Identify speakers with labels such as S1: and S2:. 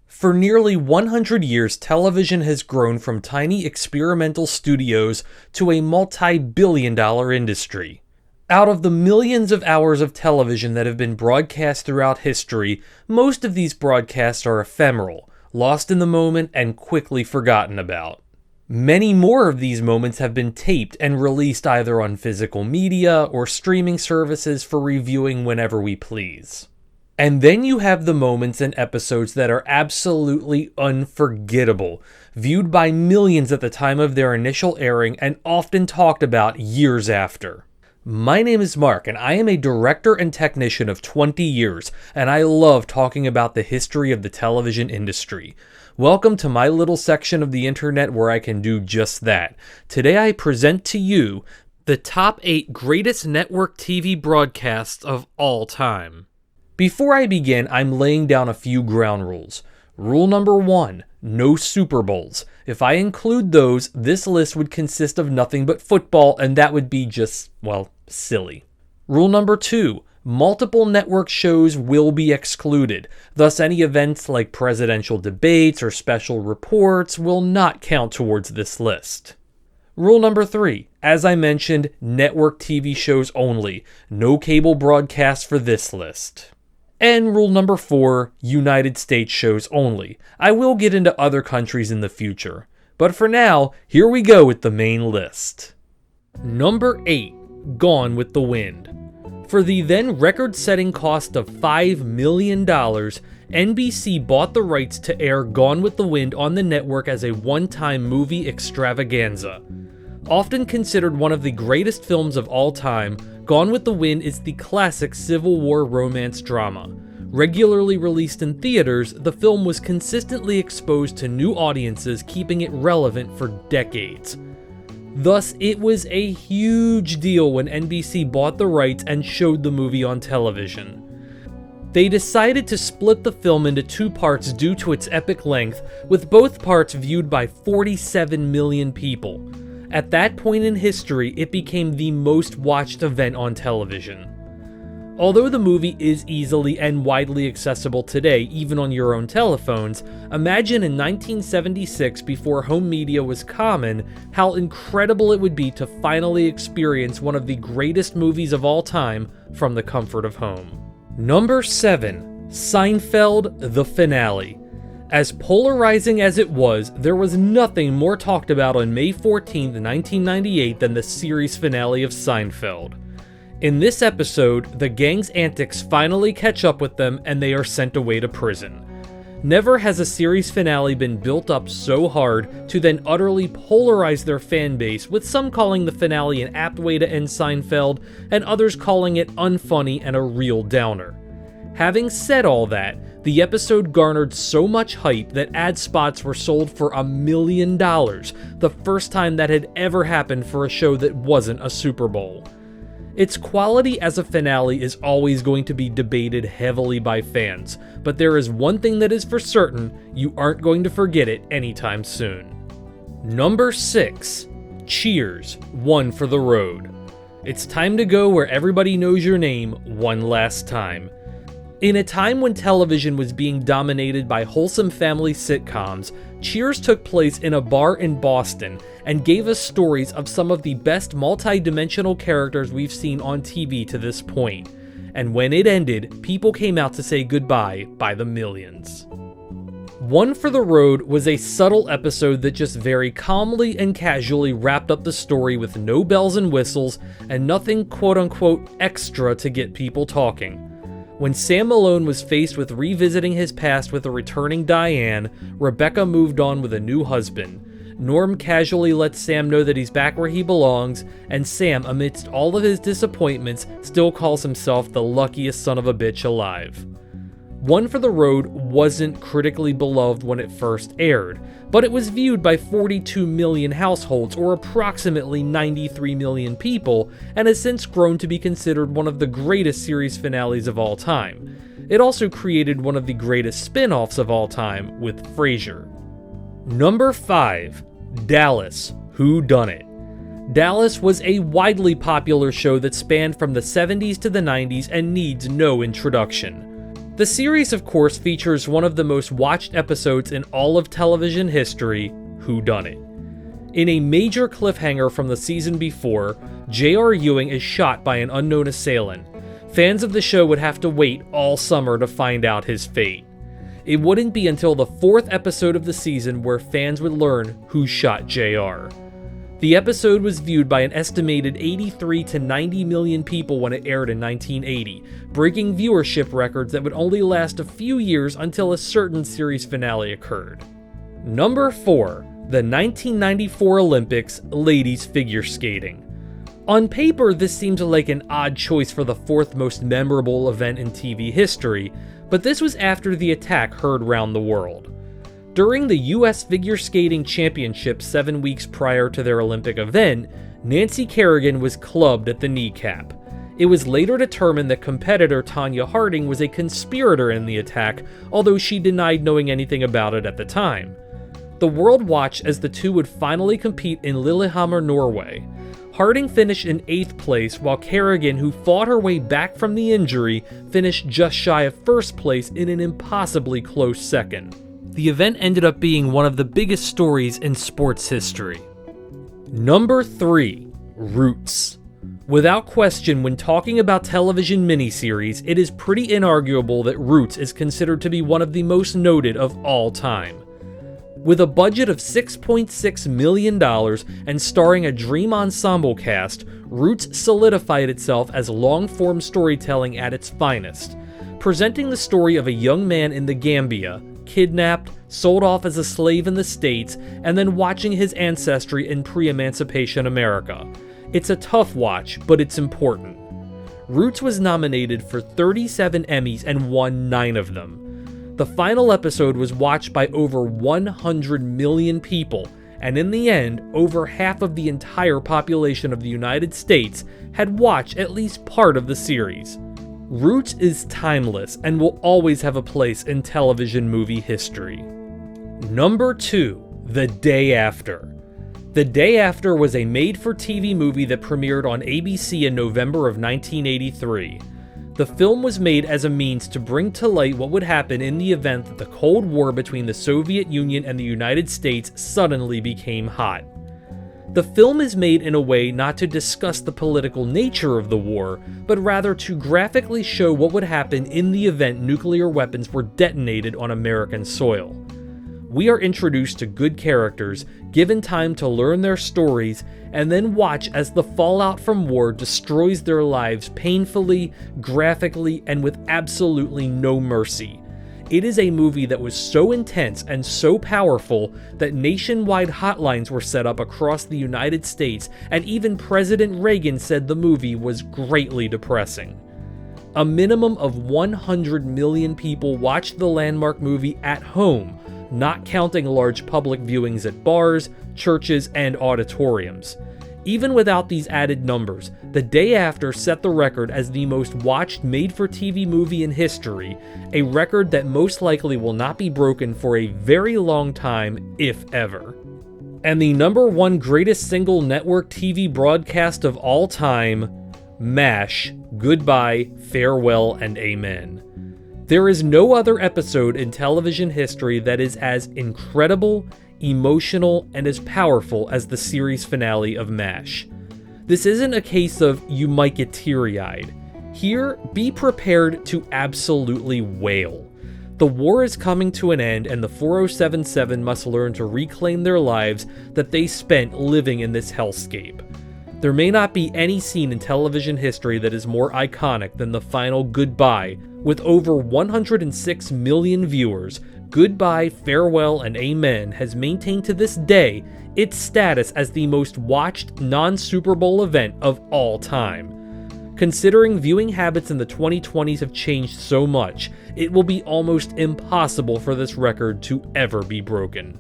S1: For nearly 100 years, television has grown from tiny experimental studios to a multi-billion-dollar industry. Out of the millions of hours of television that have been broadcast throughout history, most of these broadcasts are ephemeral, lost in the moment, and quickly forgotten about. Many more of these moments have been taped and released either on physical media or streaming services for reviewing whenever we please. And then you have the moments and episodes that are absolutely unforgettable, viewed by millions at the time of their initial airing and often talked about years after. My name is Mark, and I am a director and technician of 20 years, and I love talking about the history of the television industry. Welcome to my little section of the internet where I can do just that. Today I present to you the top 8 greatest network TV broadcasts of all time. Before I begin, I'm laying down a few ground rules. Rule number 1, no Super Bowls. If I include those, this list would consist of nothing but football, and that would be just, silly. Rule number 2, multiple network shows will be excluded. Thus, any events like presidential debates or special reports will not count towards this list. Rule number 3, as I mentioned, network TV shows only. No cable broadcasts for this list. And rule number 4, United States shows only. I will get into other countries in the future. But for now, here we go with the main list. Number 8, Gone with the Wind. For the then record-setting cost of $5 million, NBC bought the rights to air Gone with the Wind on the network as a one-time movie extravaganza. Often considered one of the greatest films of all time, Gone with the Wind is the classic Civil War romance drama. Regularly released in theaters, the film was consistently exposed to new audiences, keeping it relevant for decades. Thus, it was a huge deal when NBC bought the rights and showed the movie on television. They decided to split the film into 2 parts due to its epic length, with both parts viewed by 47 million people. At that point in history, it became the most watched event on television. Although the movie is easily and widely accessible today, even on your own telephones, imagine in 1976, before home media was common, how incredible it would be to finally experience one of the greatest movies of all time from the comfort of home. Number 7, Seinfeld, the finale. As polarizing as it was, there was nothing more talked about on May 14, 1998 than the series finale of Seinfeld. In this episode, the gang's antics finally catch up with them and they are sent away to prison. Never has a series finale been built up so hard to then utterly polarize their fan base, with some calling the finale an apt way to end Seinfeld and others calling it unfunny and a real downer. Having said all that, the episode garnered so much hype that ad spots were sold for $1 million, the first time that had ever happened for a show that wasn't a Super Bowl. Its quality as a finale is always going to be debated heavily by fans, but there is one thing that is for certain: you aren't going to forget it anytime soon. Number 6, Cheers, One for the Road. It's time to go where everybody knows your name one last time. In a time when television was being dominated by wholesome family sitcoms, Cheers took place in a bar in Boston and gave us stories of some of the best multi-dimensional characters we've seen on TV to this point. And when it ended, people came out to say goodbye by the millions. One for the Road was a subtle episode that just very calmly and casually wrapped up the story with no bells and whistles and nothing quote-unquote extra to get people talking. When Sam Malone was faced with revisiting his past with a returning Diane, Rebecca moved on with a new husband. Norm casually lets Sam know that he's back where he belongs, and Sam, amidst all of his disappointments, still calls himself the luckiest son of a bitch alive. One for the Road wasn't critically beloved when it first aired, but it was viewed by 42 million households, or approximately 93 million people, and has since grown to be considered one of the greatest series finales of all time. It also created one of the greatest spin-offs of all time with Frasier. Number 5, Dallas, Who Done It? Dallas was a widely popular show that spanned from the 70s to the 90s and needs no introduction. The series, of course, features one of the most watched episodes in all of television history, Whodunit. In a major cliffhanger from the season before, J.R. Ewing is shot by an unknown assailant. Fans of the show would have to wait all summer to find out his fate. It wouldn't be until the 4th episode of the season where fans would learn who shot J.R. The episode was viewed by an estimated 83 to 90 million people when it aired in 1980, breaking viewership records that would only last a few years until a certain series finale occurred. Number 4. The 1994 Olympics Ladies Figure Skating. On paper, this seems like an odd choice for the 4th most memorable event in TV history, but this was after the attack heard round the world. During the US Figure Skating Championships 7 weeks prior to their Olympic event, Nancy Kerrigan was clubbed at the kneecap. It was later determined that competitor Tanya Harding was a conspirator in the attack, although she denied knowing anything about it at the time. The world watched as the two would finally compete in Lillehammer, Norway. Harding finished in 8th place, while Kerrigan, who fought her way back from the injury, finished just shy of 1st place in an impossibly close 2nd. The event ended up being one of the biggest stories in sports history. Number 3. Roots. Without question, when talking about television miniseries, it is pretty inarguable that Roots is considered to be one of the most noted of all time. With a budget of $6.6 million and starring a dream ensemble cast, Roots solidified itself as long-form storytelling at its finest, presenting the story of a young man in the Gambia, kidnapped, sold off as a slave in the States, and then watching his ancestry in pre-emancipation America. It's a tough watch, but it's important. Roots was nominated for 37 Emmys and won 9 of them. The final episode was watched by over 100 million people, and in the end, over half of the entire population of the United States had watched at least part of the series. Roots is timeless and will always have a place in television movie history. Number 2. The Day After. The Day After was a made-for-TV movie that premiered on ABC in November of 1983. The film was made as a means to bring to light what would happen in the event that the Cold War between the Soviet Union and the United States suddenly became hot. The film is made in a way not to discuss the political nature of the war, but rather to graphically show what would happen in the event nuclear weapons were detonated on American soil. We are introduced to good characters, given time to learn their stories, and then watch as the fallout from war destroys their lives painfully, graphically, and with absolutely no mercy. It is a movie that was so intense and so powerful that nationwide hotlines were set up across the United States, and even President Reagan said the movie was greatly depressing. A minimum of 100 million people watched the landmark movie at home, not counting large public viewings at bars, churches, and auditoriums. Even without these added numbers, The Day After set the record as the most watched made-for-TV movie in history, a record that most likely will not be broken for a very long time, if ever. And the number 1 greatest single network TV broadcast of all time, MASH, Goodbye, Farewell, and Amen. There is no other episode in television history that is as incredible, emotional, and as powerful as the series finale of MASH. This isn't a case of you might get teary-eyed. Here, be prepared to absolutely wail. The war is coming to an end, and the 4077 must learn to reclaim their lives that they spent living in this hellscape. There may not be any scene in television history that is more iconic than the final goodbye. With over 106 million viewers, Goodbye, Farewell, and Amen has maintained to this day its status as the most watched non-Super Bowl event of all time. Considering viewing habits in the 2020s have changed so much, it will be almost impossible for this record to ever be broken.